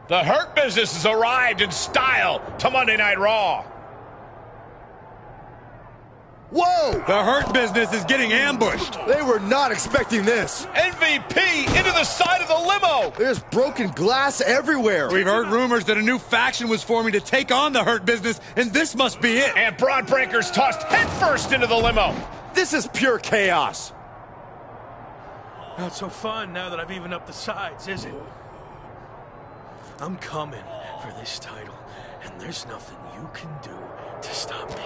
The Hurt Business has arrived in style to Monday Night Raw. Whoa! The Hurt Business is getting ambushed. They were not expecting this. MVP into the side of the limo. There's broken glass everywhere. We've heard rumors that a new faction was forming to take on the Hurt Business, and this must be it. And Braun Breaker's tossed headfirst into the limo. This is pure chaos. Not so fun now that I've evened up the sides, is it? I'm coming for this title, and there's nothing you can do to stop me.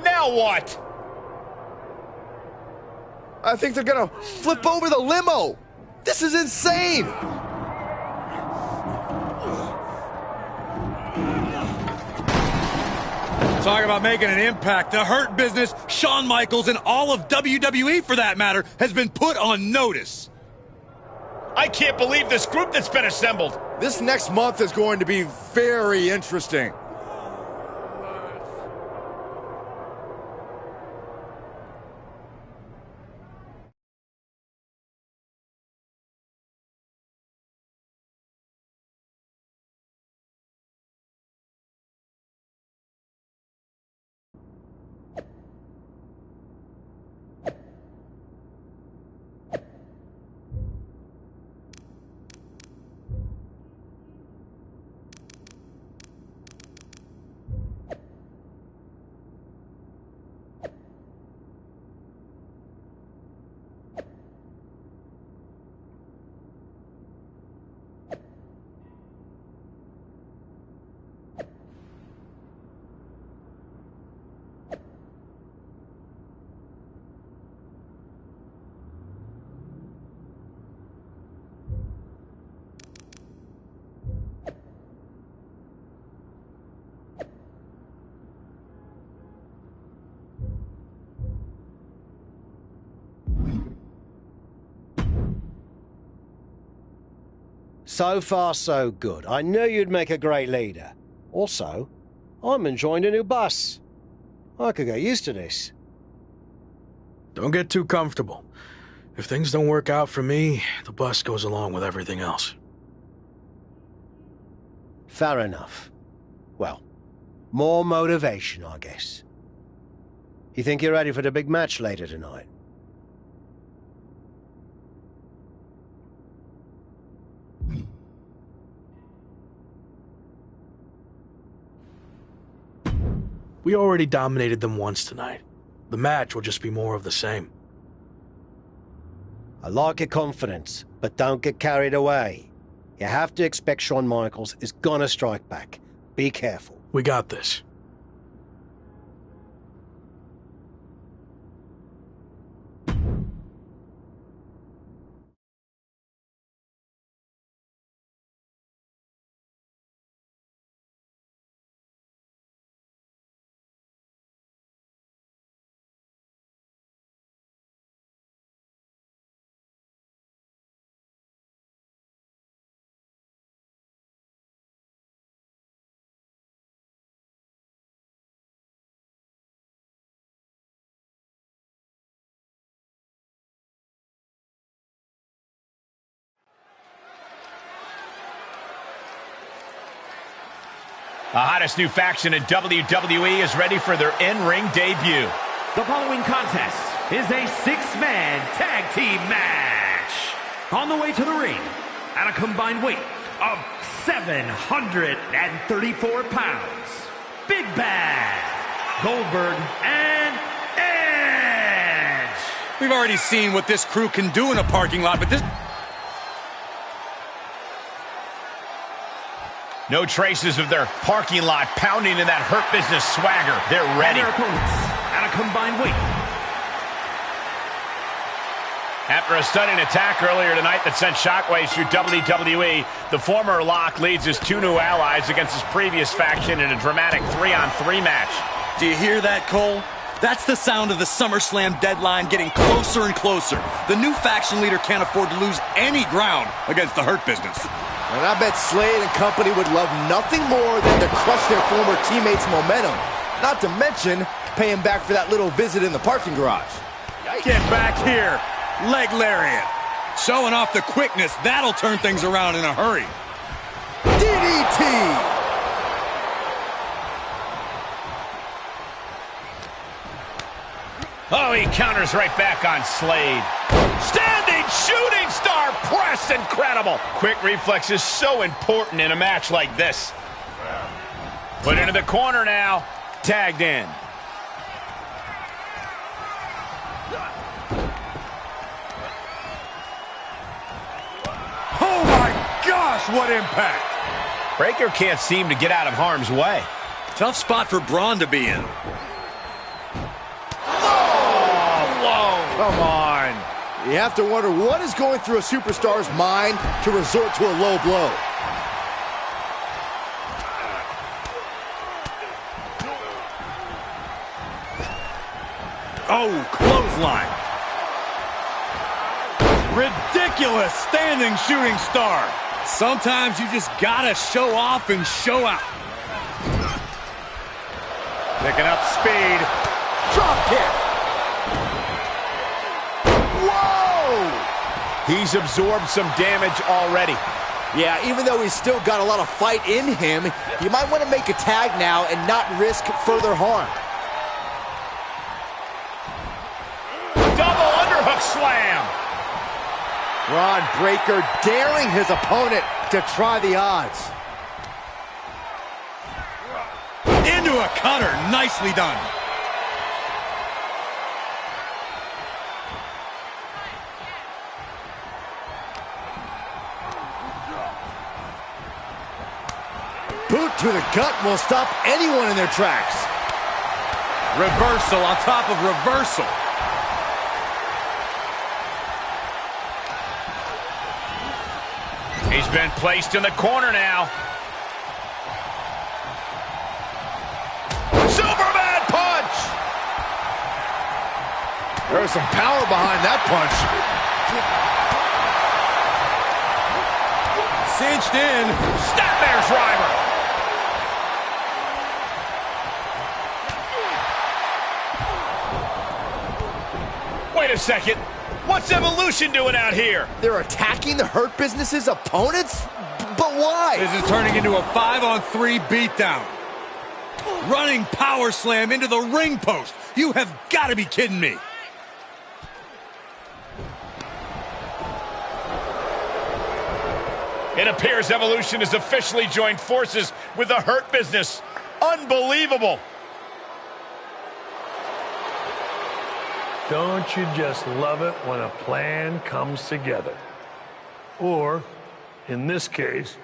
Now what? I think they're gonna flip over the limo. This is insane. Talk about making an impact. The Hurt Business, Shawn Michaels, and all of WWE, for that matter, has been put on notice. I can't believe this group that's been assembled. This next month is going to be very interesting. So far, so good. I knew you'd make a great leader. Also, I'm enjoying a new bus. I could get used to this. Don't get too comfortable. If things don't work out for me, the bus goes along with everything else. Fair enough. Well, more motivation, I guess. You think you're ready for the big match later tonight? We already dominated them once tonight. The match will just be more of the same. I like your confidence, but don't get carried away. You have to expect Shawn Michaels is gonna strike back. Be careful. We got this. The hottest new faction in WWE is ready for their in-ring debut. The following contest is a six-man tag team match. On the way to the ring, at a combined weight of 734 pounds, Big Bad, Goldberg, and Edge. We've already seen what this crew can do in a parking lot, but this... No traces of their parking lot pounding in that Hurt Business swagger. They're ready. And their opponents at a combined weight. After a stunning attack earlier tonight that sent shockwaves through WWE, the former Lock leads his two new allies against his previous faction in a dramatic 3-on-3 match. Do you hear that, Cole? That's the sound of the SummerSlam deadline getting closer and closer. The new faction leader can't afford to lose any ground against the Hurt Business. And I bet Slade and company would love nothing more than to crush their former teammates' momentum. Not to mention, pay him back for that little visit in the parking garage. Get back here. Leg lariat. Showing off the quickness. That'll turn things around in a hurry. DDT! Oh, he counters right back on Slade. Standing shooting star press, incredible. Quick reflexes so important in a match like this. Put into the corner now, tagged in. Oh my gosh, what impact! Breaker can't seem to get out of harm's way. Tough spot for Braun to be in. Come on. You have to wonder what is going through a superstar's mind to resort to a low blow. Oh, clothesline. Ridiculous standing shooting star. Sometimes you just gotta show off and show out. Picking up speed. Drop kick. He's absorbed some damage already. Yeah, even though he's still got a lot of fight in him, you might want to make a tag now and not risk further harm. Double underhook slam. Ron Breaker daring his opponent to try the odds. Into a cutter. Nicely done. Boot to the gut will stop anyone in their tracks. Reversal on top of reversal. He's been placed in the corner now. Superman punch! There's some power behind that punch. Cinched in. Snapmare's driver. Wait a second. What's Evolution doing out here? They're attacking the Hurt Business's opponents? But why? This is turning into a 5-on-3 beatdown. Running power slam into the ring post. You have got to be kidding me. It appears Evolution has officially joined forces with the Hurt Business. Unbelievable. Don't you just love it when a plan comes together? Or, in this case,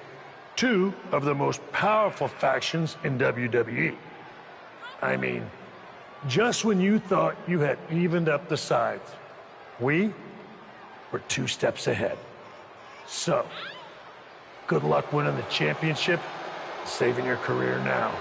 two of the most powerful factions in WWE. I mean, just when you thought you had evened up the sides, we were 2 steps ahead. So, good luck winning the championship, saving your career now.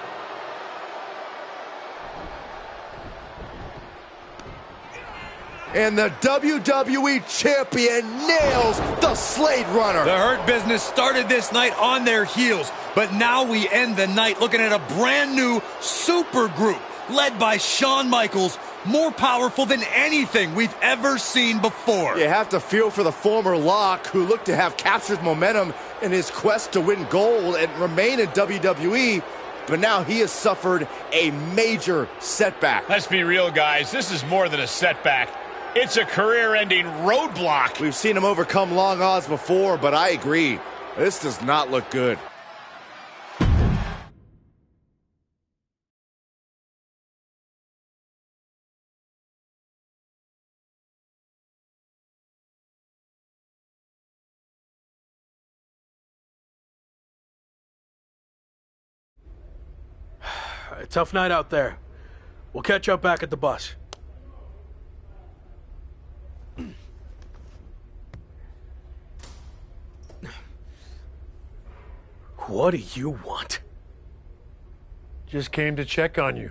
And the WWE Champion nails the Slade Runner. The Hurt Business started this night on their heels, but now we end the night looking at a brand new super group led by Shawn Michaels, more powerful than anything we've ever seen before. You have to feel for the former Lock, who looked to have captured momentum in his quest to win gold and remain in WWE, but now he has suffered a major setback. Let's be real, guys. This is more than a setback. It's a career-ending roadblock. We've seen him overcome long odds before, but I agree. This does not look good. Tough night out there. We'll catch up back at the bus. What do you want? Just came to check on you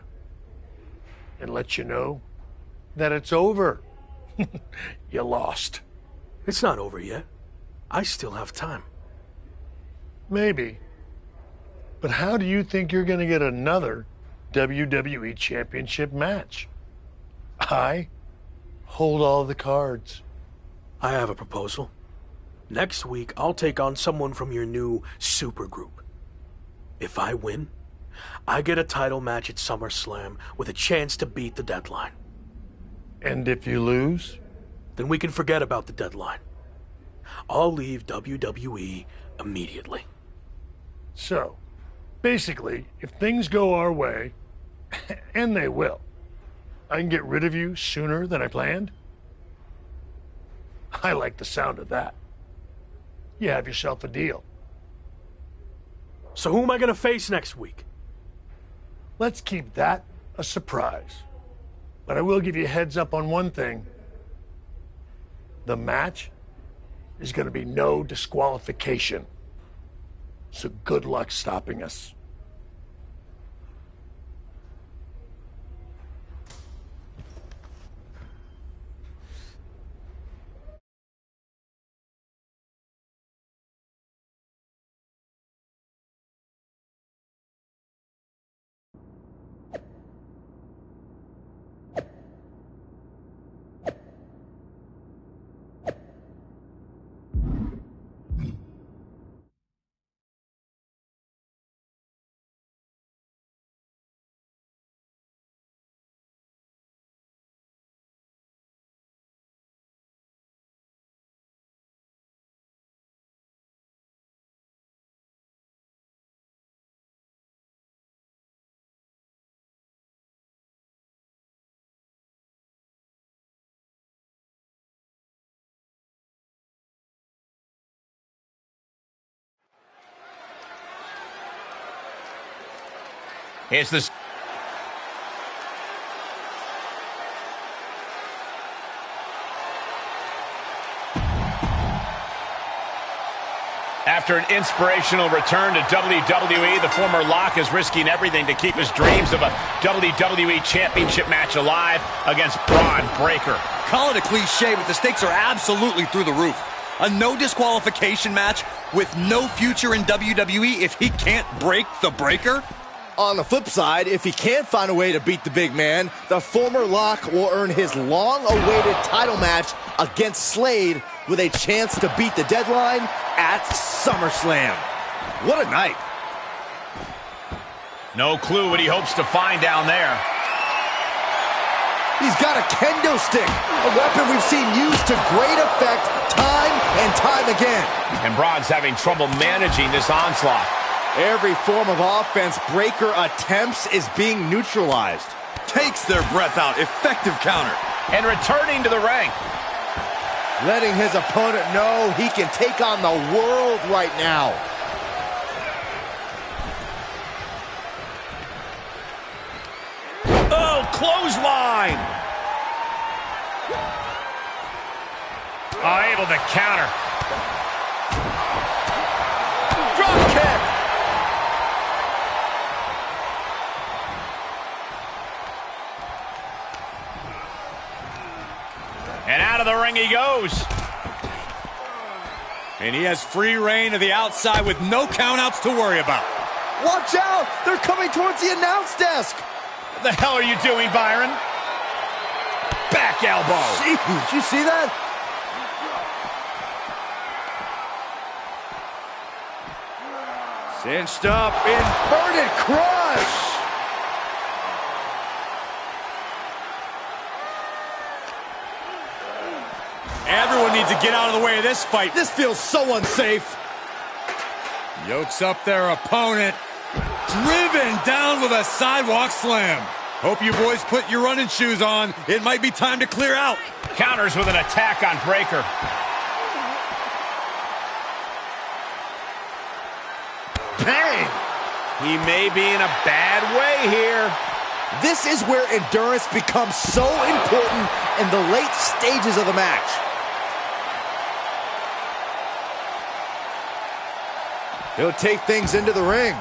and let you know that it's over. You lost. It's not over yet. I still have time. Maybe. But how do you think you're going to get another WWE Championship match? I hold all the cards. I have a proposal. Next week, I'll take on someone from your new supergroup. If I win, I get a title match at SummerSlam with a chance to beat the deadline. And if you lose? Then we can forget about the deadline. I'll leave WWE immediately. So, basically, if things go our way, and they will, I can get rid of you sooner than I planned? I like the sound of that. You have yourself a deal. So who am I going to face next week? Let's keep that a surprise. But I will give you a heads up on one thing. The match is going to be no disqualification. So good luck stopping us. Here's this. After an inspirational return to WWE, the former Lock is risking everything to keep his dreams of a WWE Championship match alive against Braun Breaker. Call it a cliche, but the stakes are absolutely through the roof. A no disqualification match with no future in WWE if he can't break the Breaker? On the flip side, if he can't find a way to beat the big man, the former Lock will earn his long-awaited title match against Slade with a chance to beat the deadline at SummerSlam. What a night. No clue what he hopes to find down there. He's got a kendo stick, a weapon we've seen used to great effect time and time again. And Braun's having trouble managing this onslaught. Every form of offense Breaker attempts is being neutralized. Takes their breath out. Effective counter. And returning to the ring. Letting his opponent know he can take on the world right now. Oh, clothesline. Oh, able to counter. Drop kick. And out of the ring he goes. And he has free reign of the outside with no countouts to worry about. Watch out! They're coming towards the announce desk! What the hell are you doing, Byron? Back elbow. Jeez, did you see that? Cinched up, inverted crush! Everyone needs to get out of the way of this fight. This feels so unsafe. Yokes up their opponent. Driven down with a sidewalk slam. Hope you boys put your running shoes on. It might be time to clear out. Counters with an attack on Breaker. Bang! He may be in a bad way here. This is where endurance becomes so important in the late stages of the match. He'll take things into the ring.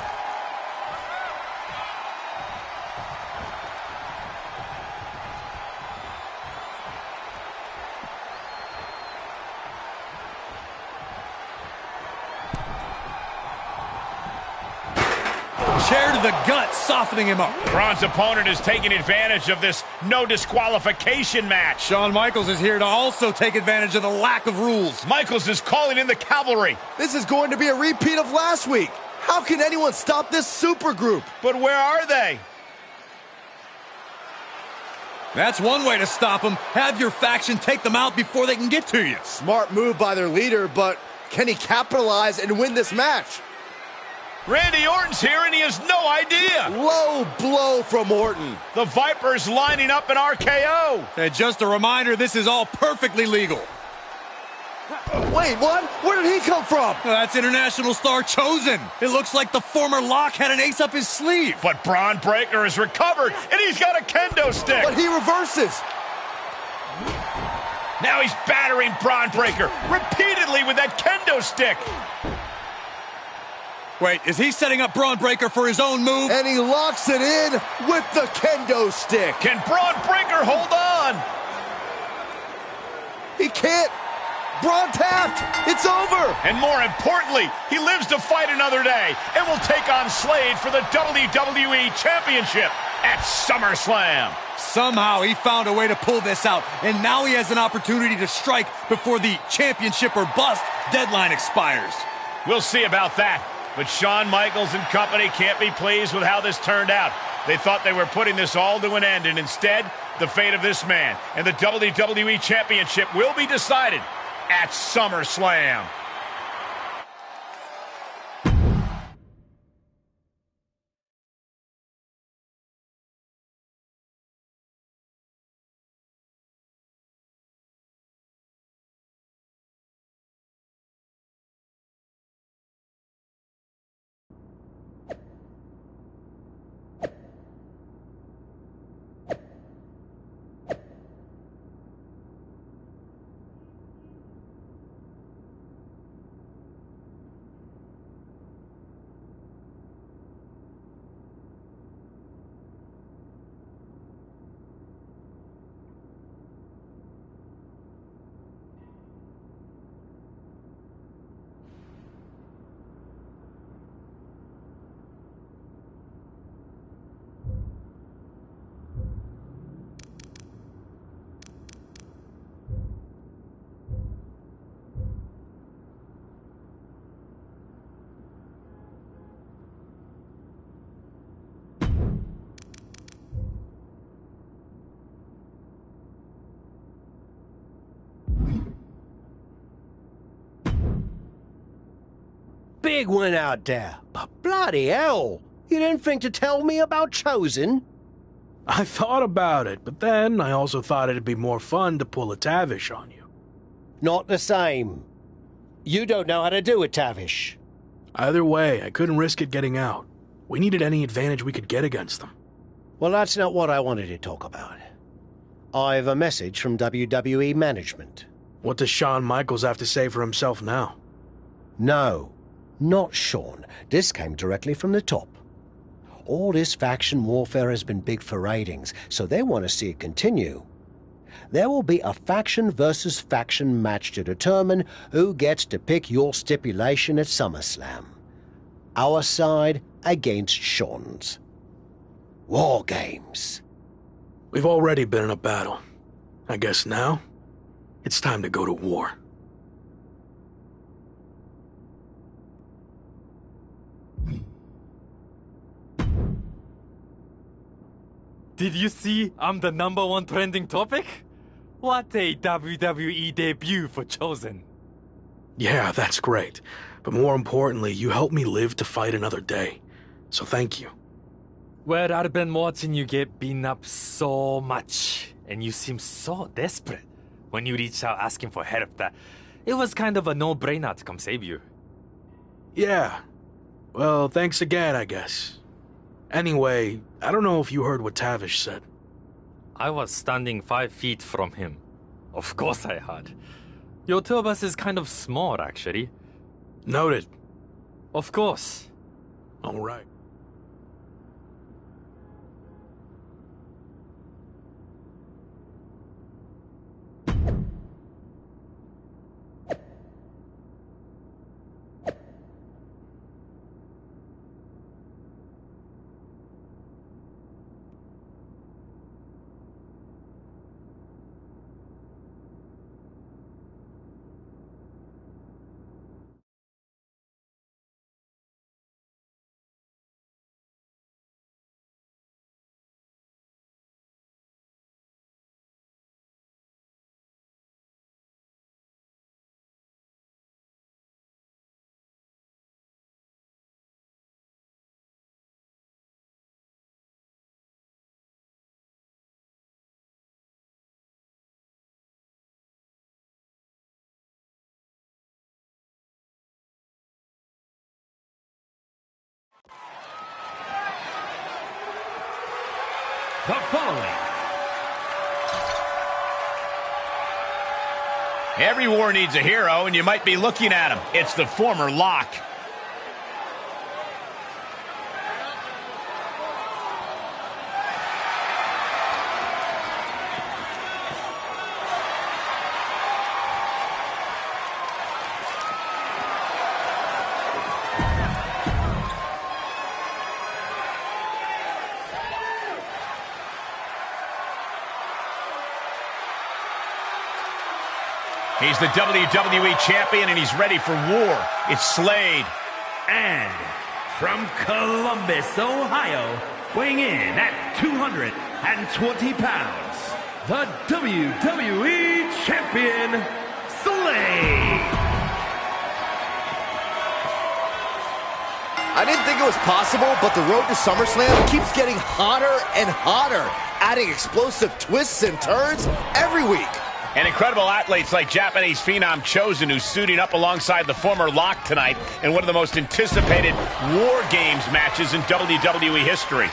chair to the gut, softening him up. Braun's opponent is taking advantage of this no disqualification match. Shawn Michaels is here to also take advantage of the lack of rules. Michaels is calling in the cavalry. This is going to be a repeat of last week. How can anyone stop this supergroup? But where are they? That's one way to stop them. Have your faction take them out before they can get to you. Smart move by their leader, but can he capitalize and win this match? Randy Orton's here and he has no idea. Low blow from Orton. The Viper's lining up an RKO. And just a reminder, this is all perfectly legal. Wait, what? Where did he come from? That's international star Chosen. It looks like the former Lock had an ace up his sleeve. But Braun Breaker has recovered and he's got a kendo stick. But he reverses. Now he's battering Braun Breaker repeatedly with that kendo stick. Wait, is he setting up Braun Breaker for his own move? And he locks it in with the kendo stick. Can Braun Breaker hold on? He can't. Braun tapped. It's over. And more importantly, he lives to fight another day and will take on Slade for the WWE Championship at SummerSlam. Somehow he found a way to pull this out, and now he has an opportunity to strike before the championship or bust deadline expires. We'll see about that. But Shawn Michaels and company can't be pleased with how this turned out. They thought they were putting this all to an end, and instead, the fate of this man and the WWE Championship will be decided at SummerSlam. Big win out there, but bloody hell, you didn't think to tell me about Chosen? I thought about it, but then I also thought it'd be more fun to pull a Tavish on you. Not the same. You don't know how to do it, Tavish. Either way, I couldn't risk it getting out. We needed any advantage we could get against them. Well, that's not what I wanted to talk about. I have a message from WWE management. What does Shawn Michaels have to say for himself now? No, not Shawn. This came directly from the top. All this faction warfare has been big for ratings, so they want to see it continue. There will be a faction versus faction match to determine who gets to pick your stipulation at SummerSlam. Our side against Shawn's. War games. We've already been in a battle. I guess now, it's time to go to war. Did you see I'm the #1 trending topic? What a WWE debut for Chosen. Yeah, that's great. But more importantly, you helped me live to fight another day. So thank you. Well, I've been watching you get beaten up so much, and you seem so desperate when you reached out asking for help that it was kind of a no-brainer to come save you. Yeah. Well, thanks again, I guess. Anyway, I don't know if you heard what Tavish said. I was standing 5 feet from him. Of course I had. Your two of us is kind of small, actually. Noted. Of course. All right. the following. Every war needs a hero, and you might be looking at him. It's the former Lock. He's the WWE Champion, and he's ready for war. It's Slade. And from Columbus, Ohio, weighing in at 220 pounds, the WWE Champion, Slade. I didn't think it was possible, but the road to SummerSlam keeps getting hotter and hotter, adding explosive twists and turns every week. And incredible athletes like Japanese phenom Chosen, who's suiting up alongside the former Lock tonight in one of the most anticipated War Games matches in WWE history.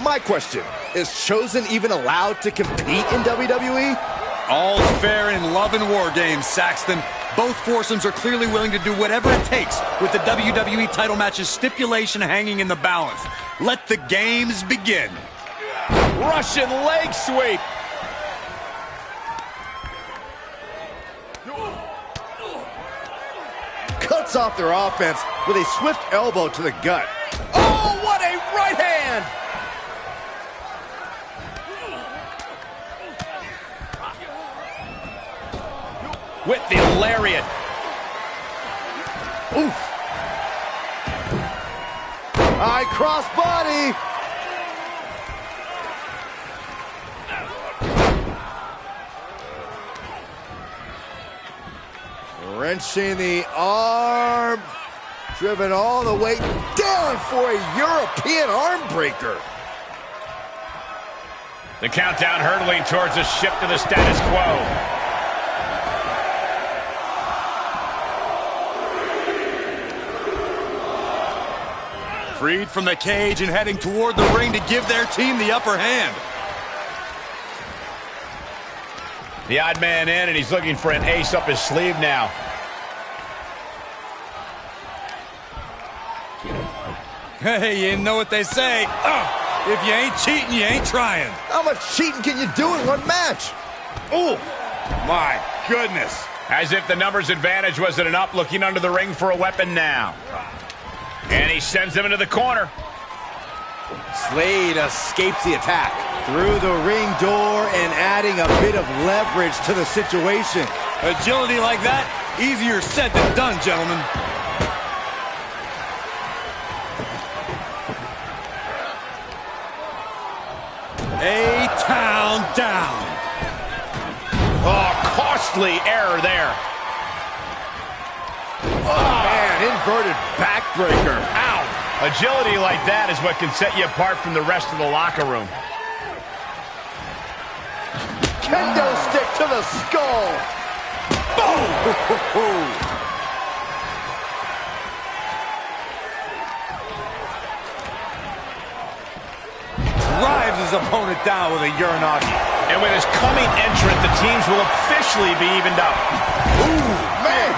My question, is Chosen even allowed to compete in WWE? All's fair in love and war games, Saxton. Both foursomes are clearly willing to do whatever it takes with the WWE title match's stipulation hanging in the balance. Let the games begin. Russian leg sweep. Cuts off their offense with a swift elbow to the gut. Oh, what a right hand! With the lariat. Oof. High cross body. Wrenching the arm. Driven all the way down for a European arm breaker. The countdown hurtling towards a shift to the status quo. Freed from the cage and heading toward the ring to give their team the upper hand. The odd man in, and he's looking for an ace up his sleeve now. Hey, you know what they say. If you ain't cheating, you ain't trying. How much cheating can you do in one match? Oh, my goodness. As if the numbers advantage wasn't enough, looking under the ring for a weapon now. And he sends him into the corner. Slade escapes the attack through the ring door and adding a bit of leverage to the situation. Agility like that, easier said than done, gentlemen. A-town down. Oh, costly error there. Oh, man, inverted backbreaker. Ow. Agility like that is what can set you apart from the rest of the locker room. Kendo stick to the skull. Boom! Drives his opponent down with a Uranagi. And with his coming entrant, the teams will officially be evened up. Ooh, man.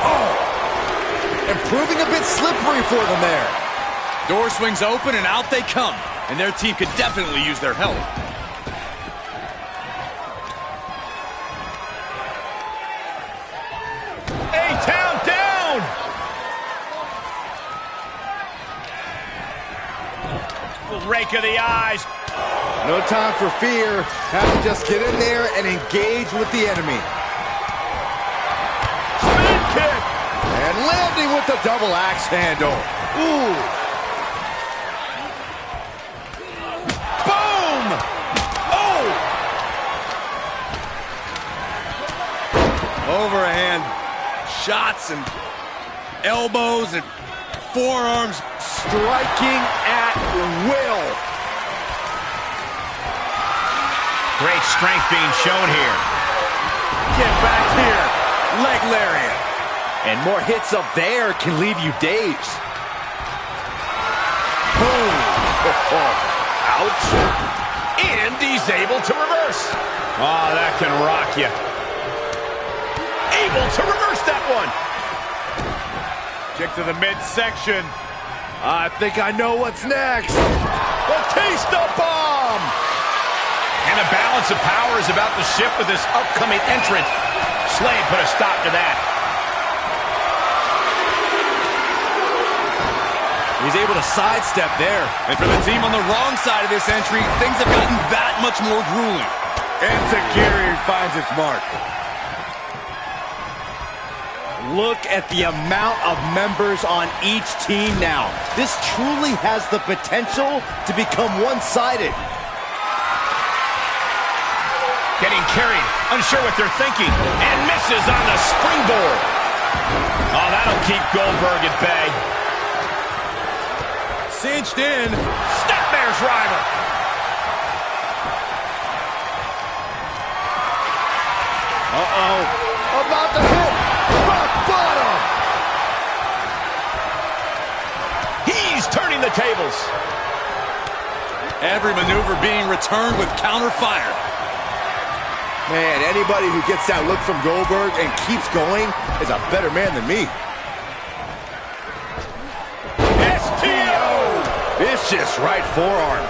Oh. And proving a bit slippery for them there. Door swings open and out they come. And their team could definitely use their help. A-town down! Rake of the eyes. No time for fear. Have to just get in there and engage with the enemy. Spin kick. And landing with the double axe handle. Ooh. Boom! Oh! Overhand shots and elbows and forearms. Striking at will. Great strength being shown here. Get back here. Leg lariat. And more hits up there can leave you dazed. Boom. Ouch. And he's able to reverse. Oh, that can rock you. Able to reverse that one. Kick to the midsection. I think I know what's next. Batista bomb! And the balance of power is about to shift with this upcoming entrant. Slade put a stop to that. He's able to sidestep there. And for the team on the wrong side of this entry, things have gotten that much more grueling. And Takiri finds its mark. Look at the amount of members on each team now. This truly has the potential to become one-sided. Getting carried, unsure what they're thinking, and misses on the springboard. Oh, that'll keep Goldberg at bay. Cinched in. Snapmare's driver. Uh-oh. About to hit. Rock bottom. He's turning the tables. Every maneuver being returned with counter fire. Man, anybody who gets that look from Goldberg and keeps going is a better man than me. STO! Vicious right forearm.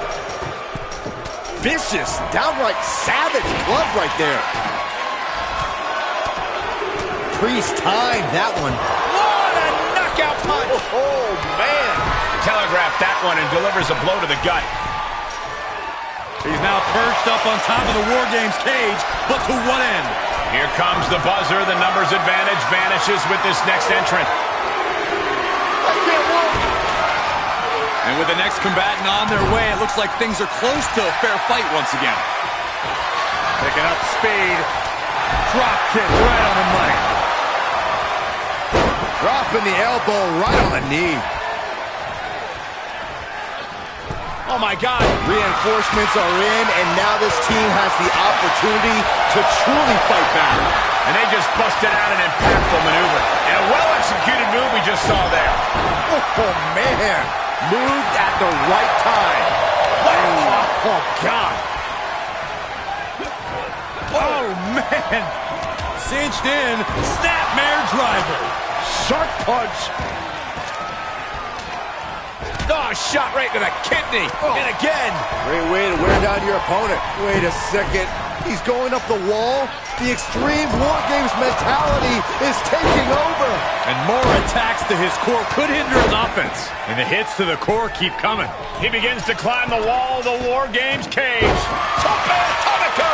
Vicious, downright savage glove right there. Priest timed that one. What a knockout punch! Oh, man. Telegraphed that one and delivers a blow to the gut. He's now perched up on top of the War Games cage, but to what end? Here comes the buzzer. The numbers advantage vanishes with this next entrant. I can't walk. And with the next combatant on their way, it looks like things are close to a fair fight once again. Picking up speed. Drop kick right on the money. Dropping the elbow right on the knee. Oh my God. Reinforcements are in, and now this team has the opportunity to truly fight back. And they just busted out an impactful maneuver. And a well-executed move we just saw there. Oh, man. Moved at the right time. Oh, God. Oh, man. Cinched in. Snapmare driver. Sharp punch. Oh, shot right to the kidney. Oh. And again. Great way to wear down your opponent. Wait a second. He's going up the wall. The Extreme War Games mentality is taking over. And more attacks to his core could hinder his offense. And the hits to the core keep coming. He begins to climb the wall of the War Games cage. Tope Atomico.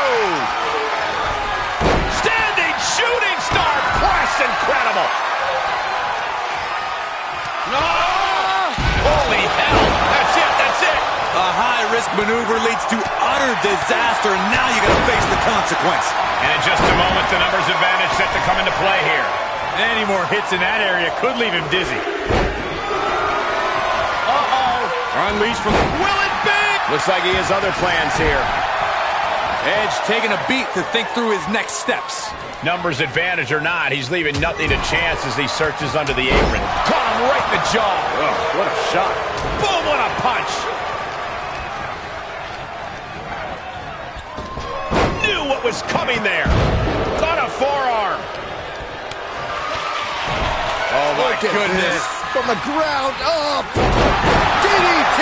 Standing shooting star press. Incredible. Holy hell. That's it. That's it. A high-risk maneuver leads to utter disaster, and now you got to face the consequence. And in just a moment, the numbers advantage set to come into play here. Any more hits in that area could leave him dizzy. Unleashed from... Will it be? Looks like he has other plans here. Edge taking a beat to think through his next steps. Numbers advantage or not, he's leaving nothing to chance as he searches under the apron. Caught him right in the jaw. Oh, what a shot. Boom, what a punch. Knew what was coming there. On a forearm. Oh, my Look at goodness. this. From the ground up. DDT.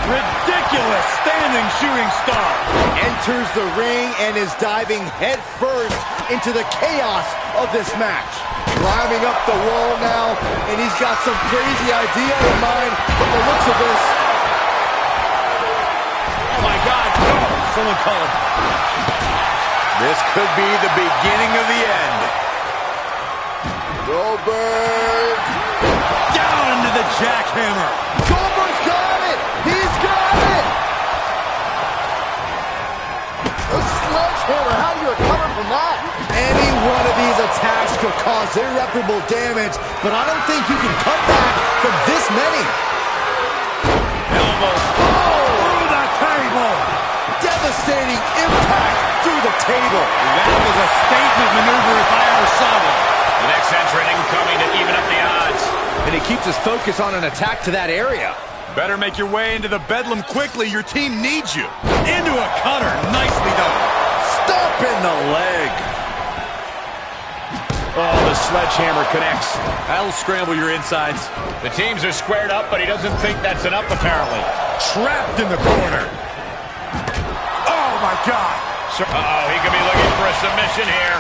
Ridiculous standing shooting star. Enters the ring and is diving headfirst into the chaos of this match. Climbing up the wall now, and he's got some crazy idea in mind from the looks of this. Oh, my God. Oh, someone call him. This could be the beginning of the end. Goldberg. Down into the jackhammer. Goldberg's got it. He's got it. A sledgehammer. How do you recover from that? Any one of these attacks could cause irreparable damage, but I don't think you can come back from this many. Elbow. Through the table. Devastating impact through the table. That was a statement maneuver if I ever saw one. The next entrant incoming to even up the odds. And he keeps his focus on an attack to that area. Better make your way into the bedlam quickly. Your team needs you. Into a cutter. Nicely done. Stop in the leg. Oh, the sledgehammer connects. That'll scramble your insides. The teams are squared up, but he doesn't think that's enough, apparently. Trapped in the corner. Oh, my God. Uh-oh, he could be looking for a submission here.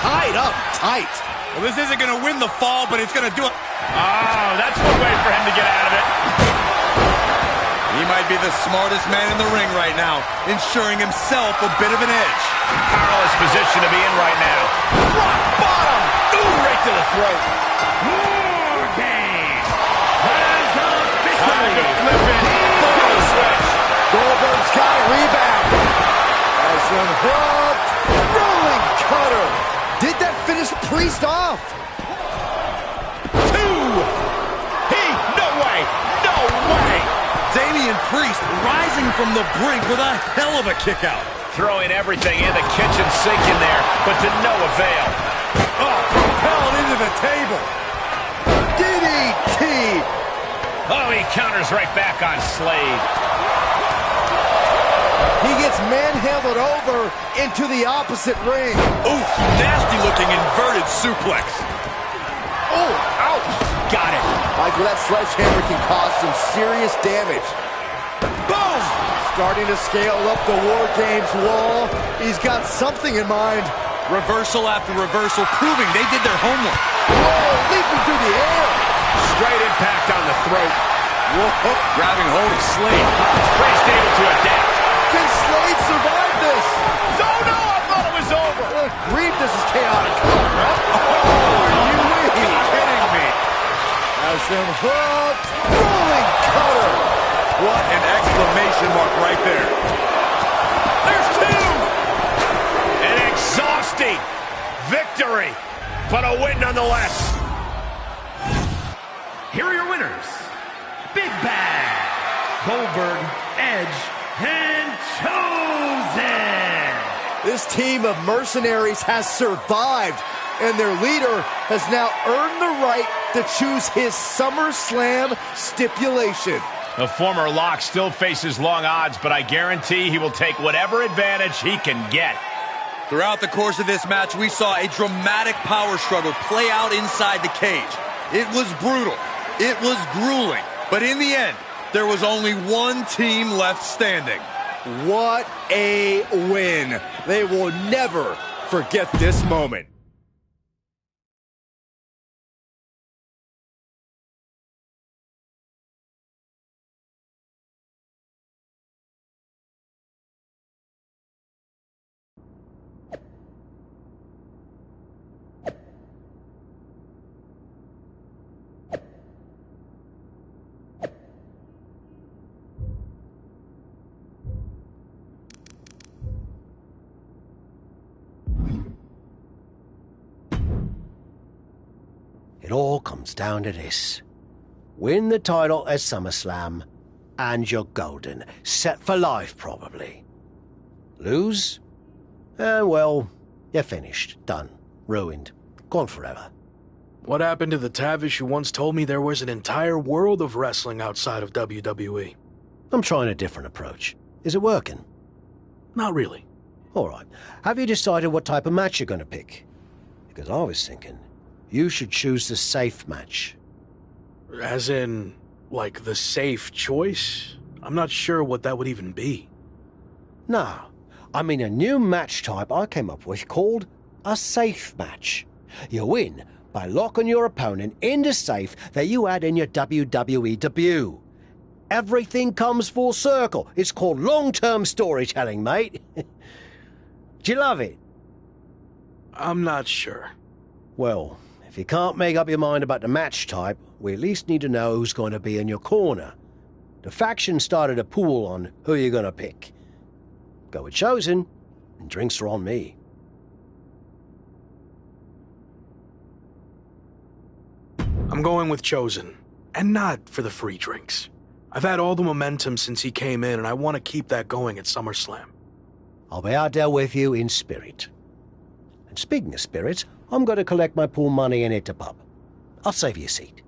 Tied up tight. Well, this isn't going to win the fall, but it's going to do it. Oh, that's one way for him to get out of it. He might be the smartest man in the ring right now, ensuring himself a bit of an edge. Powerless position to be in right now. Rock bottom! Ooh, right to the throat. Morgan has a Time to victory. flip it. Look at the switch. Goldberg's got a rebound. Has him hooked. Rolling cutter. Did that finish Priest off? No way. No way. Damian Priest rising from the brink with a hell of a kick out. Throwing everything in the kitchen sink in there, but to no avail. Oh, propelled into the table. DDT. Oh, he counters right back on Slade. He gets manhandled over into the opposite ring. Oof, nasty looking inverted suplex. Oh, ouch. Got it. Michael, that sledgehammer can cause some serious damage. Boom! Starting to scale up the War Games wall. He's got something in mind. Reversal after reversal, proving they did their homework. Whoa, leaping through the air. Straight impact on the throat. Whoa. Grabbing hold of Slade. Priest able to adapt. Can Slade survive this? Oh, no, I thought it was over. Grief, this is chaotic. Oh, you kidding me? Has him hooked. Rolling cutter. What an exclamation mark right there. There's two. An exhausting victory, but a win nonetheless. Here are your winners. Big Bad, Goldberg, Edge, and Chosen. This team of mercenaries has survived, and their leader has now earned the right to choose his SummerSlam stipulation. The former Lock still faces long odds, but I guarantee he will take whatever advantage he can get. Throughout the course of this match, we saw a dramatic power struggle play out inside the cage. It was brutal. It was grueling. But in the end, there was only one team left standing. What a win. They will never forget this moment. It all comes down to this. Win the title at SummerSlam, and you're golden. Set for life, probably. Lose? Well, you're finished. Done. Ruined. Gone forever. What happened to the Tavish who once told me there was an entire world of wrestling outside of WWE? I'm trying a different approach. Is it working? Not really. All right. Have you decided what type of match you're going to pick? Because I was thinking you should choose the safe match. As in, like, the safe choice? I'm not sure what that would even be. No. I mean a new match type I came up with called a safe match. You win by locking your opponent in the safe that you had in your WWE debut. Everything comes full circle. It's called long-term storytelling, mate. Do you love it? I'm not sure. Well, if you can't make up your mind about the match type, we at least need to know who's going to be in your corner. The faction started a pool on who you're going to pick. Go with Chosen, and drinks are on me. I'm going with Chosen, and not for the free drinks. I've had all the momentum since he came in, and I want to keep that going at SummerSlam. I'll be out there with you in spirit. And speaking of spirits, I'm going to collect my pool money and hit the pub. I'll save you a seat.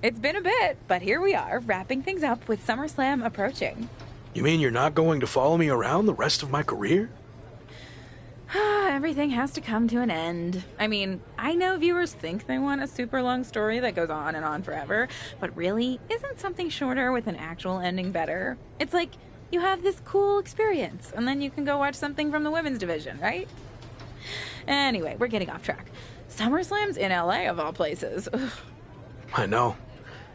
It's been a bit, but here we are, wrapping things up with SummerSlam approaching. You mean you're not going to follow me around the rest of my career? Everything has to come to an end. I mean, I know viewers think they want a super long story that goes on and on forever, but really, isn't something shorter with an actual ending better? It's like you have this cool experience, and then you can go watch something from the women's division, right? Anyway, we're getting off track. SummerSlam's in LA, of all places. Ugh. I know.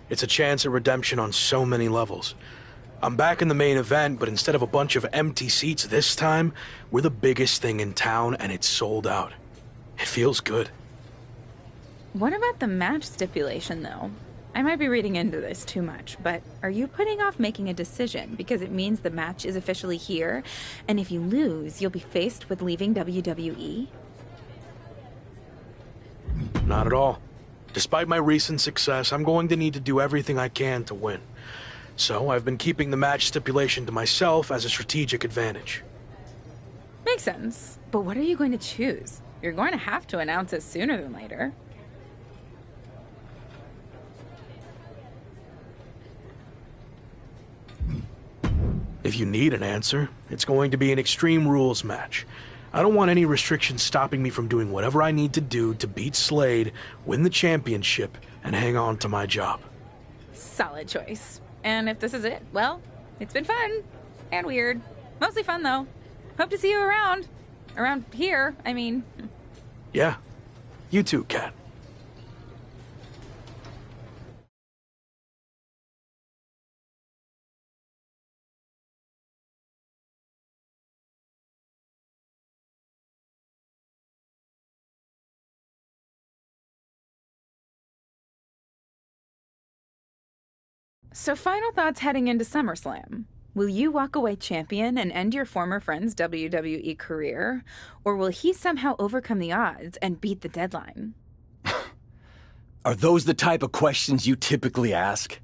It's a chance at redemption on so many levels. I'm back in the main event, but instead of a bunch of empty seats this time, we're the biggest thing in town and it's sold out. It feels good. What about the match stipulation, though? I might be reading into this too much, but are you putting off making a decision because it means the match is officially here, and if you lose, you'll be faced with leaving WWE? Not at all. Despite my recent success, I'm going to need to do everything I can to win. So I've been keeping the match stipulation to myself as a strategic advantage. Makes sense. But what are you going to choose? You're going to have to announce it sooner than later. If you need an answer, it's going to be an Extreme Rules match. I don't want any restrictions stopping me from doing whatever I need to do to beat Slade, win the championship, and hang on to my job. Solid choice. And if this is it, well, it's been fun. And weird. Mostly fun, though. Hope to see you around. Around here, I mean. Yeah. You too, Kat. So final thoughts heading into SummerSlam. Will you walk away champion and end your former friend's WWE career? Or will he somehow overcome the odds and beat the deadline? Are those the type of questions you typically ask?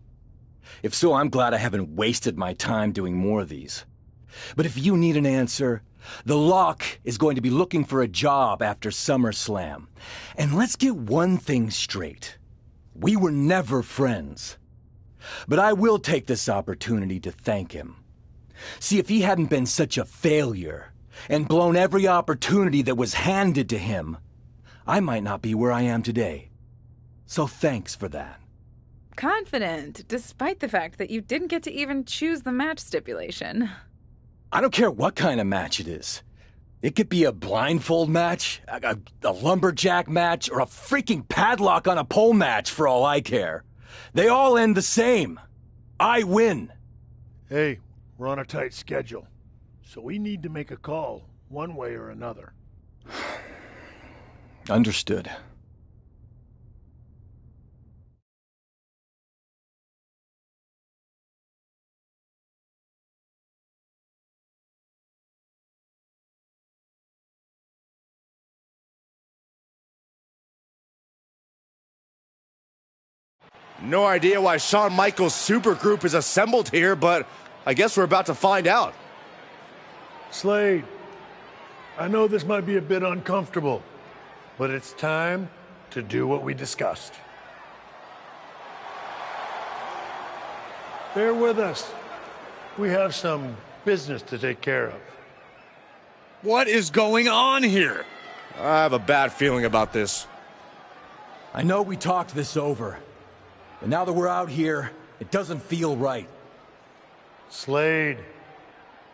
If so, I'm glad I haven't wasted my time doing more of these. But if you need an answer, the Lock is going to be looking for a job after SummerSlam. And let's get one thing straight. We were never friends. But I will take this opportunity to thank him. See, if he hadn't been such a failure and blown every opportunity that was handed to him, I might not be where I am today. So thanks for that. Confident, despite the fact that you didn't get to even choose the match stipulation. I don't care what kind of match it is. It could be a blindfold match, a lumberjack match, or a freaking padlock on a pole match for all I care. They all end the same. I win. Hey, we're on a tight schedule, so we need to make a call one way or another. Understood. No idea why Shawn Michaels' supergroup is assembled here, but I guess we're about to find out. Slade, I know this might be a bit uncomfortable, but it's time to do what we discussed. Bear with us. We have some business to take care of. What is going on here? I have a bad feeling about this. I know we talked this over. But now that we're out here, it doesn't feel right. Slade,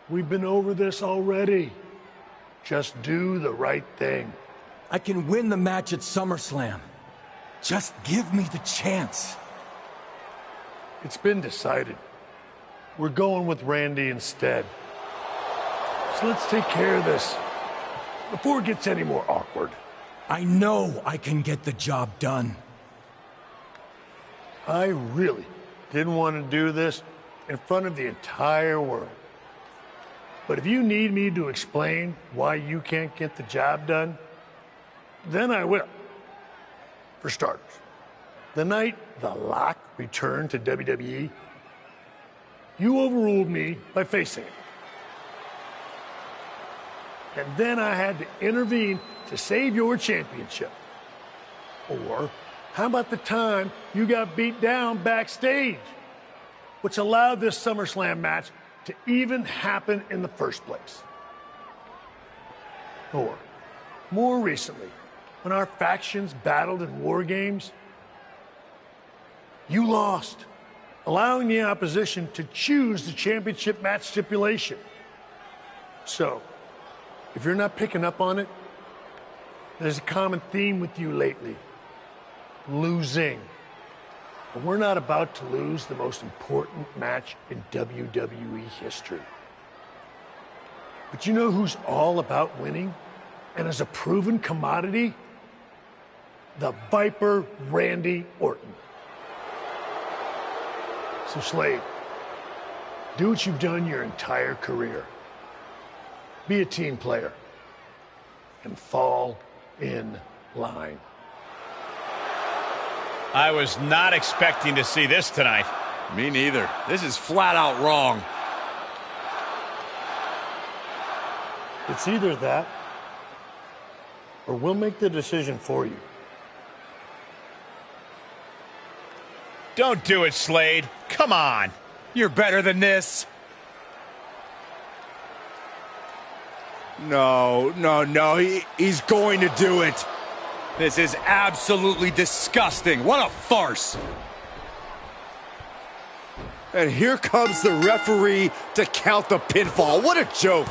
we've been over this already. Just do the right thing. I can win the match at SummerSlam. Just give me the chance. It's been decided. We're going with Randy instead. So let's take care of this before it gets any more awkward. I know I can get the job done. I really didn't want to do this in front of the entire world. But if you need me to explain why you can't get the job done, then I will. For starters, the night The Lock returned to WWE, you overruled me by facing it. And then I had to intervene to save your championship. Or How about the time you got beat down backstage, which allowed this SummerSlam match to even happen in the first place? Or, more recently, when our factions battled in war games, you lost, allowing the opposition to choose the championship match stipulation. So, if you're not picking up on it, there's a common theme with you lately. Losing. But we're not about to lose the most important match in WWE history. But you know who's all about winning and is a proven commodity? The Viper Randy Orton. So Slade, do what you've done your entire career. Be a team player and fall in line. I was not expecting to see this tonight. Me neither. This is flat out wrong. It's either that, or we'll make the decision for you. Don't do it, Slade. Come on. You're better than this. No. He's going to do it. This is absolutely disgusting. What a farce. And here comes the referee to count the pinfall. What a joke.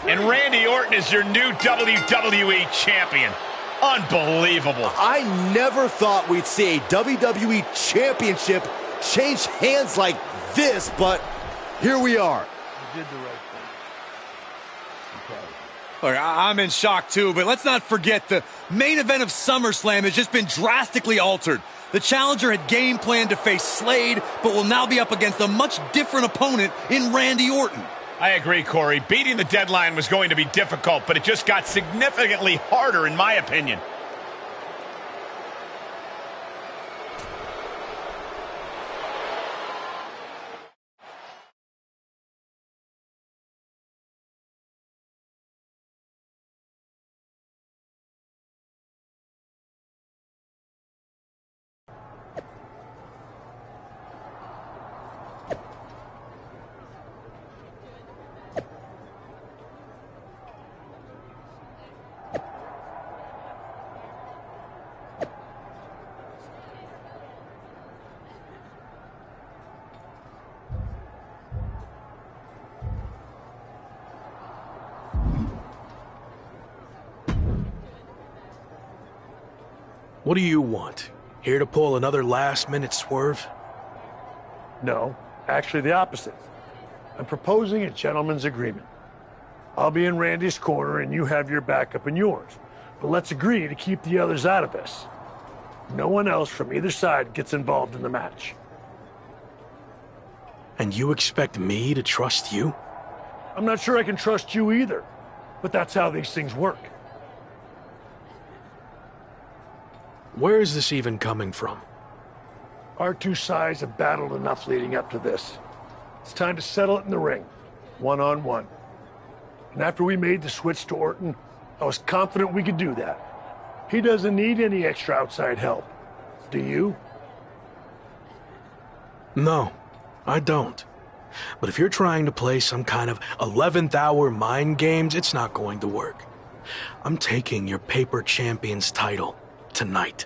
And Randy Orton is your new WWE champion. Unbelievable. I never thought we'd see a WWE championship change hands like this, but here we are. You did the right thing. Look, I'm in shock too, but let's not forget the main event of SummerSlam has just been drastically altered. The challenger had game planned to face Slade, but will now be up against a much different opponent in Randy Orton. I agree, Corey. Beating the deadline was going to be difficult, but it just got significantly harder, in my opinion. What do you want? Here to pull another last-minute swerve? No, actually the opposite. I'm proposing a gentleman's agreement. I'll be in Randy's corner and you have your backup in yours. But let's agree to keep the others out of this. No one else from either side gets involved in the match. And you expect me to trust you? I'm not sure I can trust you either, but that's how these things work. Where is this even coming from? Our two sides have battled enough leading up to this. It's time to settle it in the ring, one-on-one. And after we made the switch to Orton, I was confident we could do that. He doesn't need any extra outside help. Do you? No, I don't. But if you're trying to play some kind of 11th hour mind games, it's not going to work. I'm taking your paper champion's title tonight.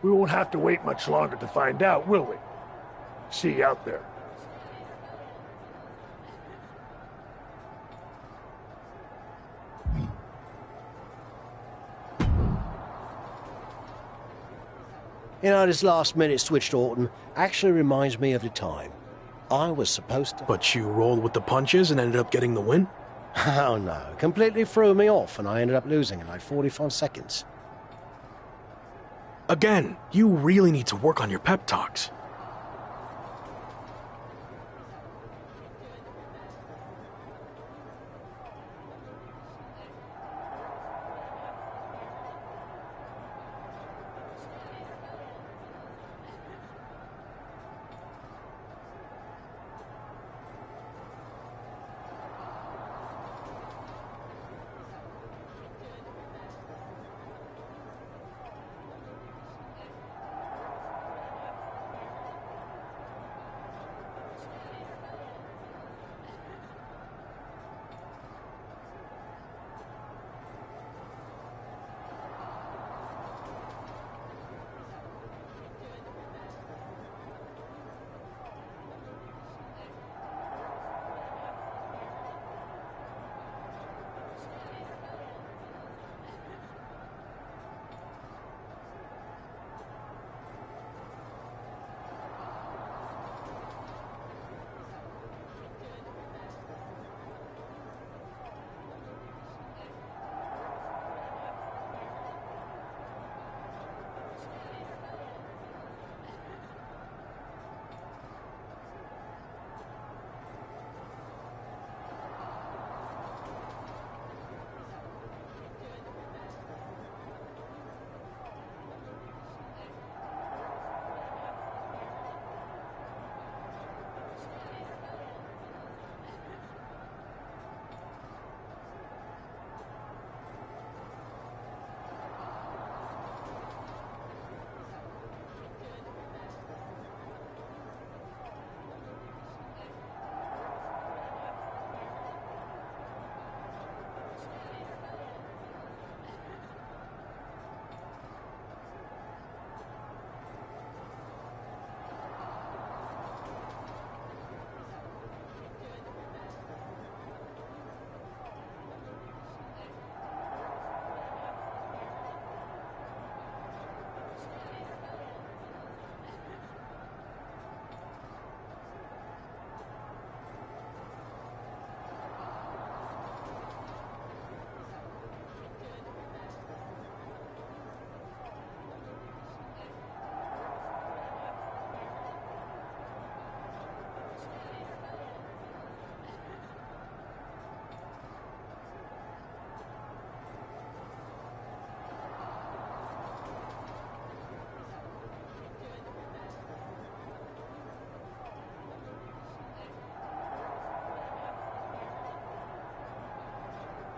We won't have to wait much longer to find out, will we? See you out there. You know, this last-minute switch to Orton actually reminds me of the time I was supposed to... But you rolled with the punches and ended up getting the win? Oh, no. Completely threw me off, and I ended up losing in like 45 seconds. Again, you really need to work on your pep talks.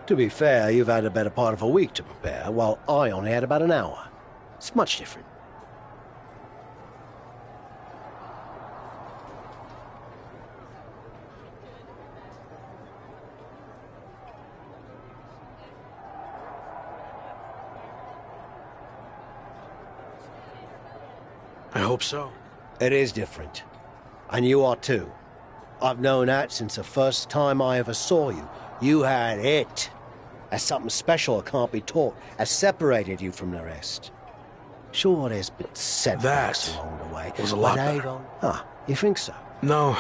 To be fair, you've had a better part of a week to prepare, while I only had about an hour. It's much different. I hope so. It is different. And you are too. I've known that since the first time I ever saw you. You had it. As something special that can't be taught, has separated you from the rest. Sure, there's been setbacks along the way. Was a lot better. Don't... Ah, you think so? No.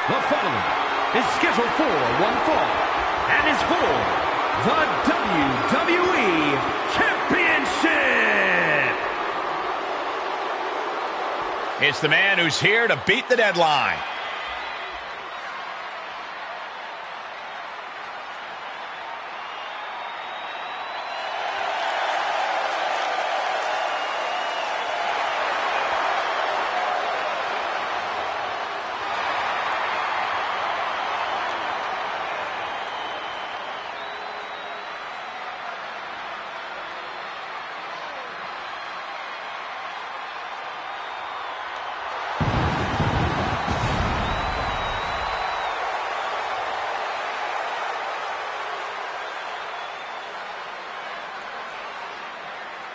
The following is scheduled for one fall and is for the WWE Championship. It's the man who's here to beat the deadline.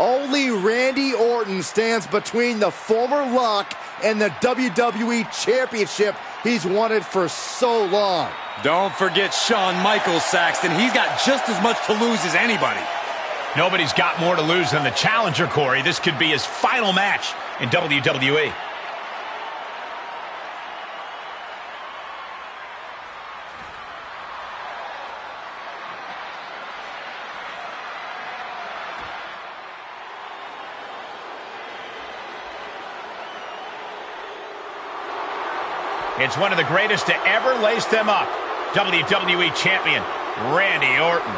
Only Randy Orton stands between the former Rock and the WWE Championship he's wanted for so long. Don't forget Shawn Michaels, Saxton. He's got just as much to lose as anybody. Nobody's got more to lose than the challenger, Corey. This could be his final match in WWE. It's one of the greatest to ever lace them up. WWE Champion, Randy Orton.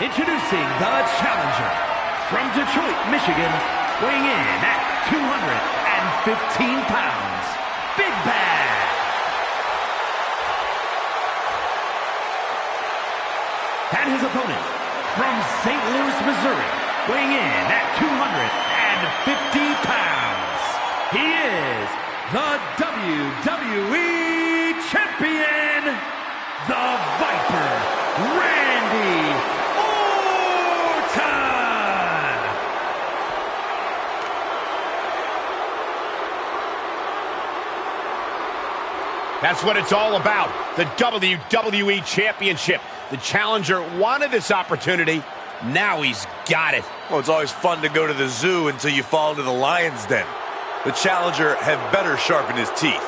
Introducing the challenger from Detroit, Michigan, weighing in at 215 pounds, Big Bad. And his opponent from St. Louis, Missouri, weighing in at 250 pounds. He is the WWE Champion, the Viper, Randy That's what it's all about, the WWE Championship. The challenger wanted this opportunity. Now he's got it. Well, it's always fun to go to the zoo until you fall into the lion's den. The challenger had better sharpen his teeth.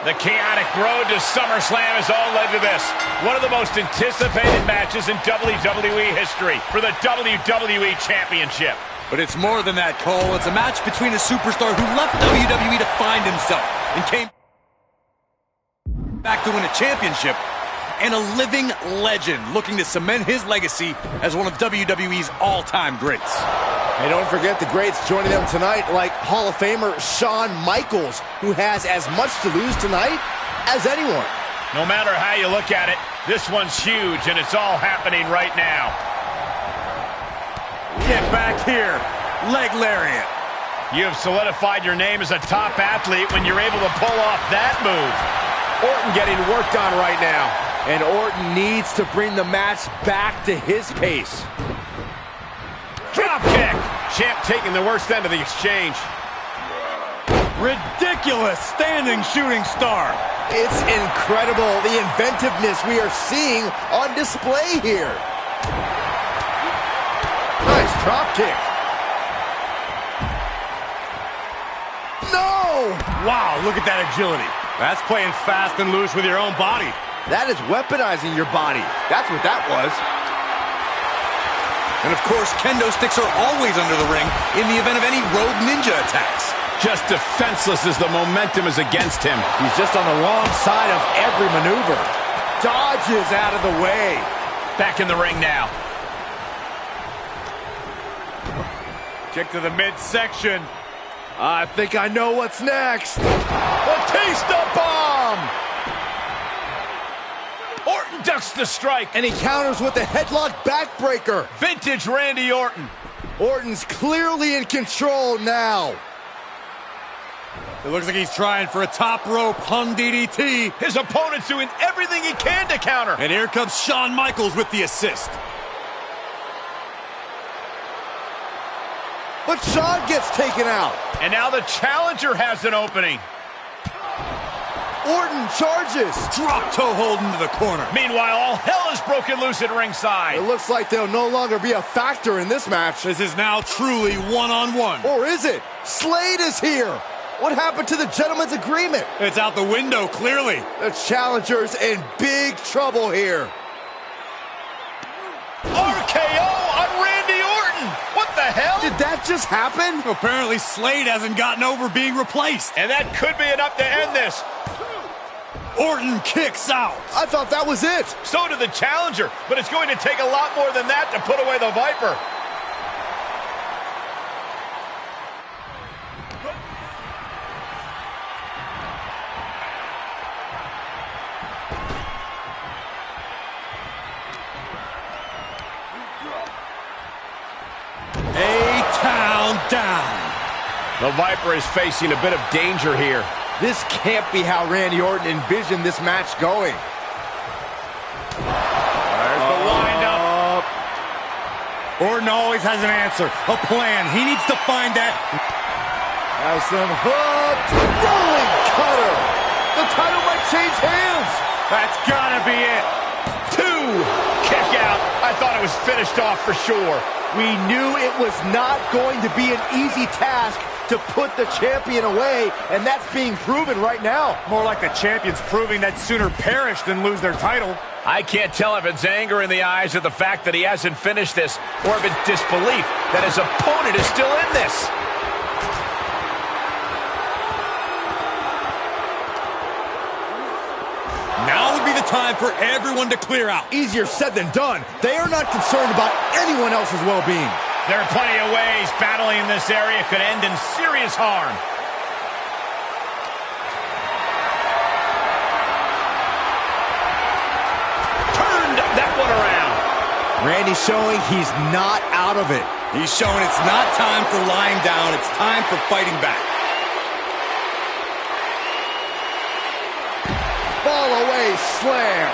The chaotic road to SummerSlam has all led to this. One of the most anticipated matches in WWE history for the WWE Championship. But it's more than that, Cole. It's a match between a superstar who left WWE to find himself and came back to win a championship, and a living legend looking to cement his legacy as one of WWE's all-time greats. And don't forget the greats joining them tonight, like Hall of Famer Shawn Michaels, who has as much to lose tonight as anyone. No matter how you look at it, this one's huge, and it's all happening right now. Get back here. Leg lariat. You have solidified your name as a top athlete when you're able to pull off that move. Orton getting worked on right now. And Orton needs to bring the match back to his pace. Drop kick. Champ taking the worst end of the exchange. Ridiculous standing shooting star. It's incredible, the inventiveness we are seeing on display here. Nice drop kick. No! Wow, look at that agility. That's playing fast and loose with your own body. That is weaponizing your body. That's what that was. And of course, kendo sticks are always under the ring in the event of any rogue ninja attacks. Just defenseless as the momentum is against him. He's just on the wrong side of every maneuver. Dodges out of the way. Back in the ring now. Kick to the midsection. I think I know what's next. Batista bomb! Orton ducks the strike. And he counters with the headlock backbreaker. Vintage Randy Orton. Orton's clearly in control now. It looks like he's trying for a top rope hung DDT. His opponent's doing everything he can to counter. And here comes Shawn Michaels with the assist. But Shawn gets taken out. And now the challenger has an opening. Orton charges. Drop toe hold into the corner. Meanwhile, all hell is broken loose at ringside. It looks like they'll no longer be a factor in this match. This is now truly one-on-one. Or is it? Slade is here. What happened to the gentleman's agreement? It's out the window, clearly. The challenger's in big trouble here. RKO on Randy Orton. What the hell? Did that just happen? Apparently Slade hasn't gotten over being replaced. And that could be enough to end this. Orton kicks out. I thought that was it. So did the challenger, but it's going to take a lot more than that to put away the Viper. A-town down. The Viper is facing a bit of danger here. This can't be how Randy Orton envisioned this match going. There's the wind-up. Orton always has an answer, a plan. He needs to find that. Has them hooked. Rolling cutter. The title might change hands. That's gotta be it. 2. Kick out. I thought it was finished off for sure. We knew it was not going to be an easy task to put the champion away, and that's being proven right now. More like the champion's proving that sooner perish than lose their title. I can't tell if it's anger in the eyes of the fact that he hasn't finished this, or if it's disbelief that his opponent is still in this. Now would be the time for everyone to clear out. Easier said than done. They are not concerned about anyone else's well-being. There are plenty of ways battling in this area could end in serious harm. Turned that one around. Randy's showing he's not out of it. He's showing it's not time for lying down, it's time for fighting back. Fall away slam.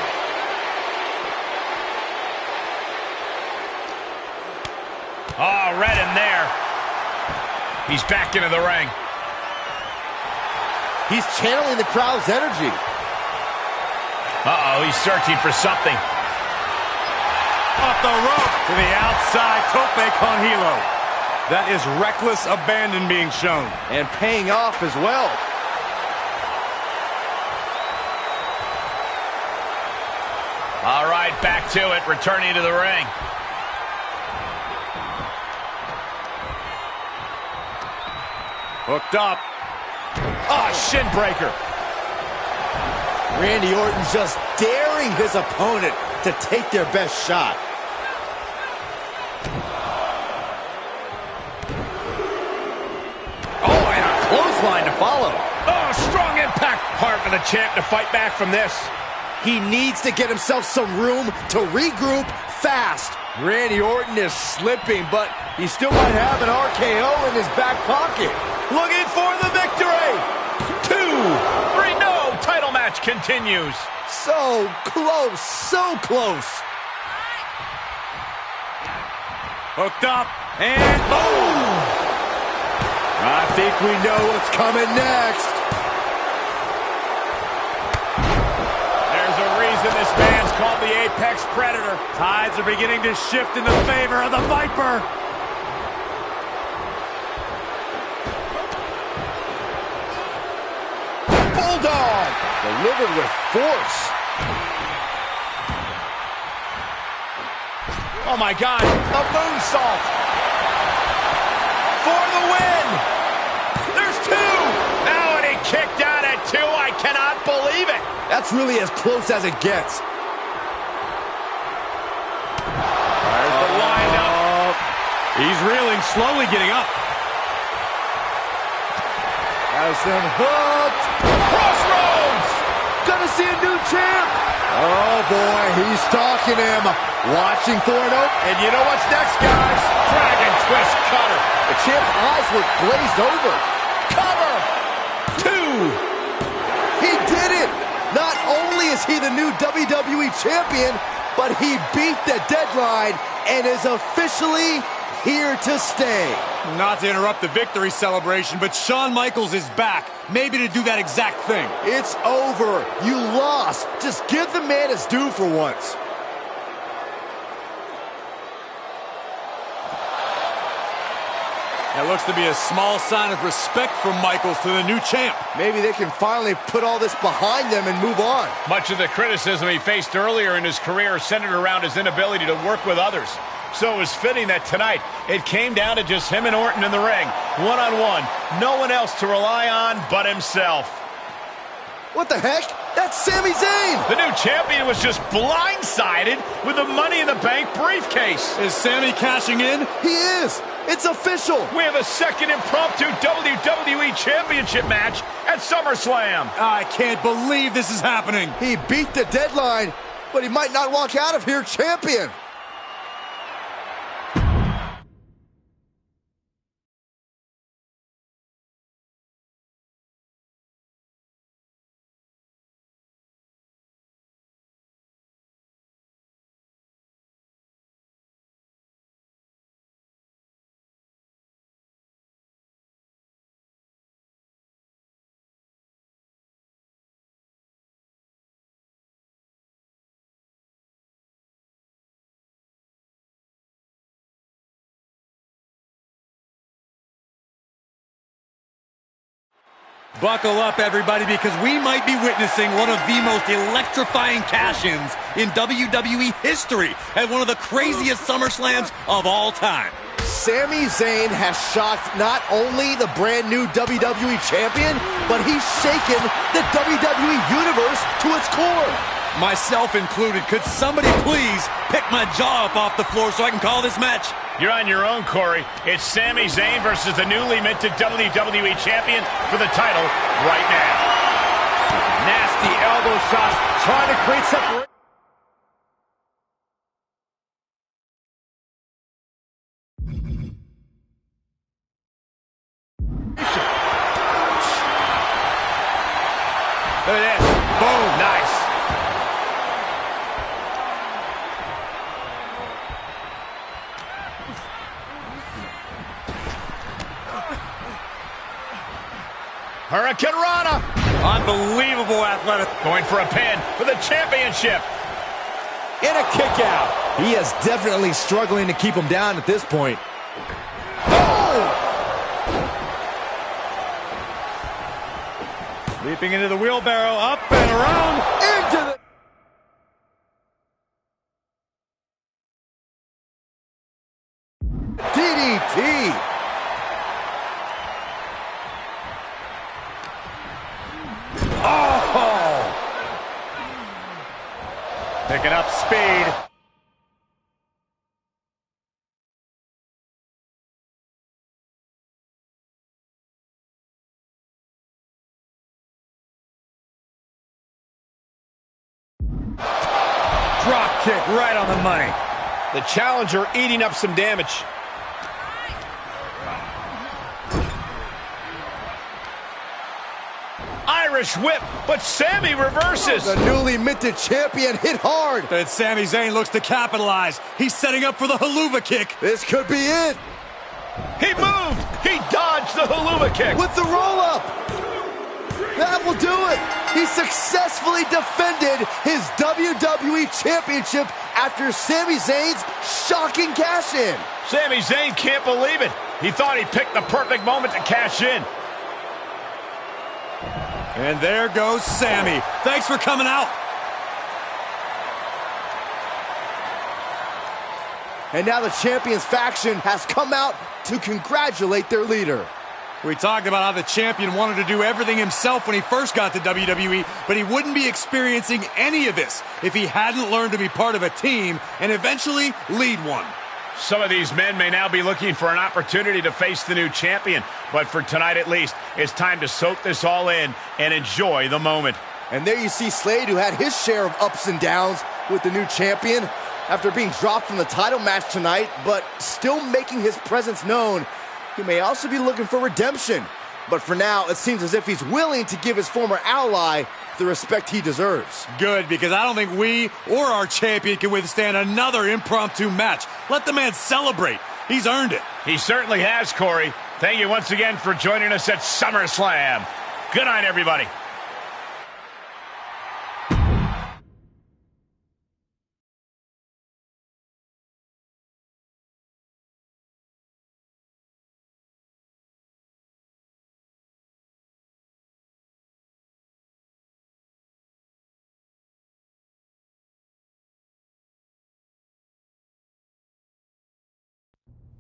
Oh, right in there. He's back into the ring. He's channeling the crowd's energy. Uh-oh, he's searching for something. Off the rope to the outside, tope con hilo. That is reckless abandon being shown. And paying off as well. All right, back to it, returning to the ring. Hooked up. Ah, shin breaker. Randy Orton just daring his opponent to take their best shot. Oh, and a clothesline to follow. Oh, strong impact. Hard for the champ to fight back from this. He needs to get himself some room to regroup fast. Randy Orton is slipping, but he still might have an RKO in his back pocket. Looking for the victory. 2, 3, no. Title match continues. So close, so close. Hooked up, and boom! I think we know what's coming next. There's a reason this man's called the Apex Predator. Tides are beginning to shift in the favor of the Viper. Bulldog, delivered with force. Oh my God, a moonsault. For the win. There's 2. Now and he kicked out at 2. I cannot believe it. That's really as close as it gets. There's the windup. He's reeling, slowly getting up. Has him hooked. Crossroads. Gonna see a new champ. Oh boy, he's stalking him. Watching for an open. And you know what's next, guys? Dragon twist cutter. The champ's eyes look glazed over. Cover. 2. He did it. Not only is he the new WWE champion, but he beat the deadline and is officially here to stay. Not to interrupt the victory celebration, but Shawn Michaels is back. Maybe to do that exact thing. It's over. You lost. Just give the man his due for once. That looks to be a small sign of respect from Michaels to the new champ. Maybe they can finally put all this behind them and move on. Much of the criticism he faced earlier in his career centered around his inability to work with others. So it was fitting that tonight it came down to just him and Orton in the ring, one-on-one. No one else to rely on but himself. What the heck? That's Sami Zayn! The new champion was just blindsided with the Money in the Bank briefcase. Is Sami cashing in? He is! It's official! We have a second impromptu WWE Championship match at SummerSlam. I can't believe this is happening. He beat the deadline, but he might not walk out of here champion. Buckle up, everybody, because we might be witnessing one of the most electrifying cash-ins in WWE history at one of the craziest SummerSlams of all time. Sami Zayn has shocked not only the brand new WWE champion, but he's shaken the WWE universe to its core. Myself included. Could somebody please pick my jaw up off the floor so I can call this match? You're on your own, Corey. It's Sami Zayn versus the newly minted WWE Champion for the title right now. Nasty elbow shots, trying to create separation. Look at this. Boom. Nice. Hurricane Rana. Unbelievable athletic. Going for a pin for the championship. And a kick out. He is definitely struggling to keep him down at this point. Oh! Leaping into the wheelbarrow, up and around. Into the DDT. Oh! Picking up speed. Drop kick right on the money. The challenger eating up some damage. Irish whip, but Sami reverses. The newly minted champion hit hard. But Sami Zayn looks to capitalize. He's setting up for the haluva kick. This could be it. He moved. He dodged the haluva kick. With the roll-up. That will do it. He successfully defended his WWE Championship after Sami Zayn's shocking cash-in. Sami Zayn can't believe it. He thought he picked the perfect moment to cash in. And there goes Sami. Thanks for coming out. And now the Champions faction has come out to congratulate their leader. We talked about how the champion wanted to do everything himself when he first got to WWE, but he wouldn't be experiencing any of this if he hadn't learned to be part of a team and eventually lead one. Some of these men may now be looking for an opportunity to face the new champion, but for tonight at least, it's time to soak this all in and enjoy the moment. And there you see Slade, who had his share of ups and downs with the new champion after being dropped from the title match tonight, but still making his presence known. He may also be looking for redemption, but for now, it seems as if he's willing to give his former ally the respect he deserves. Good, because I don't think we or our champion can withstand another impromptu match. Let the man celebrate. He's earned it. He certainly has, Corey. Thank you once again for joining us at SummerSlam. Good night, everybody.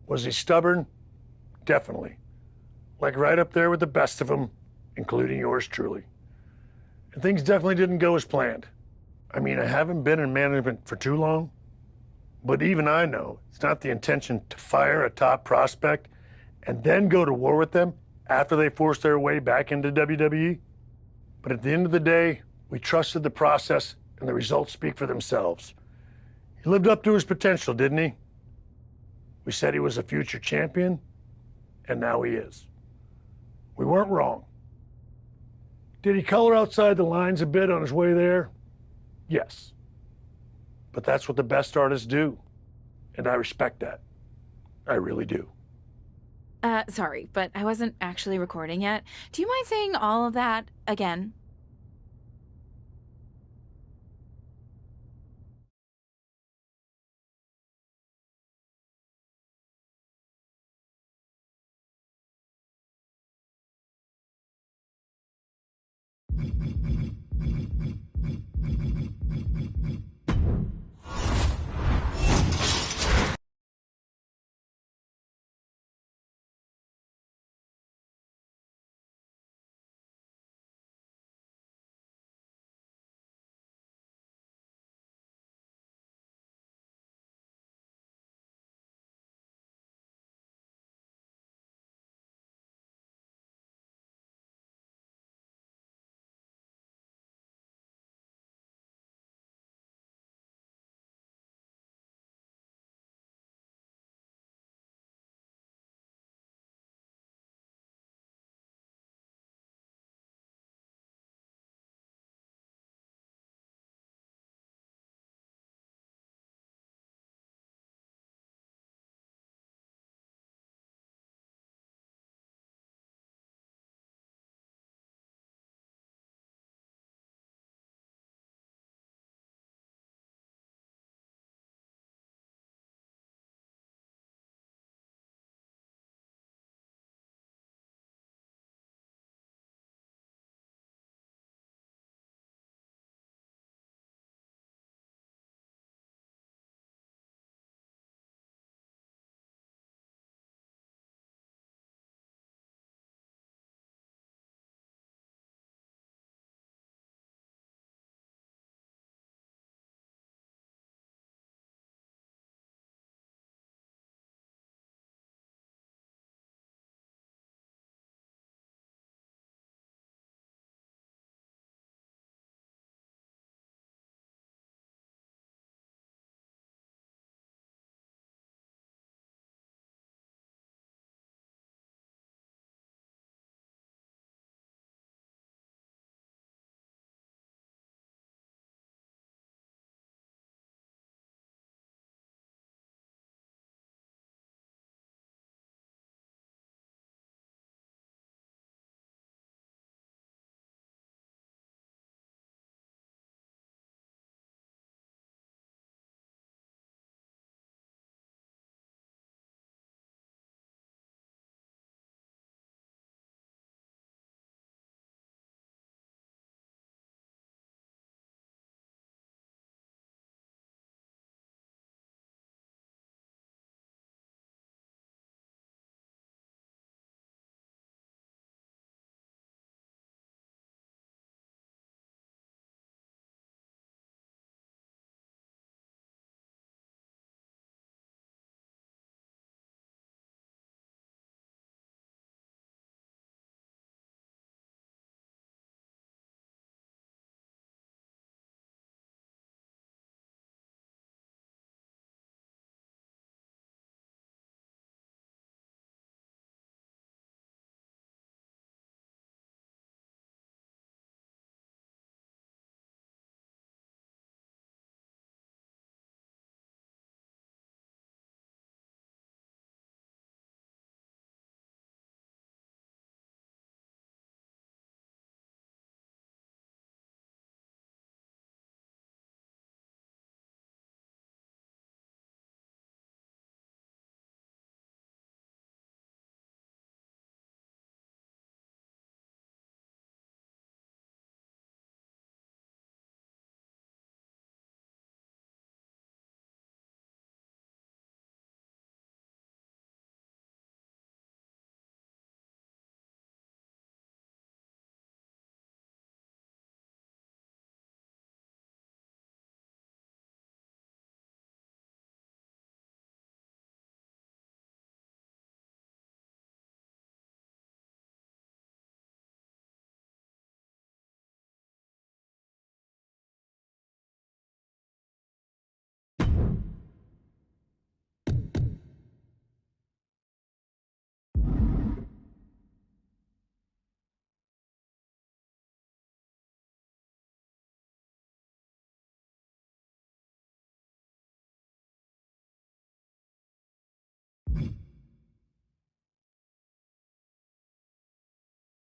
Was he stubborn? Definitely. Like right up there with the best of them, including yours truly. And things definitely didn't go as planned. I mean, I haven't been in management for too long, but even I know it's not the intention to fire a top prospect and then go to war with them after they force their way back into WWE. But at the end of the day, we trusted the process and the results speak for themselves. He lived up to his potential, didn't he? We said he was a future champion, and now he is. We weren't wrong. Did he color outside the lines a bit on his way there? Yes. But that's what the best artists do, and I respect that. I really do. Sorry, but I wasn't actually recording yet. Do you mind saying all of that again?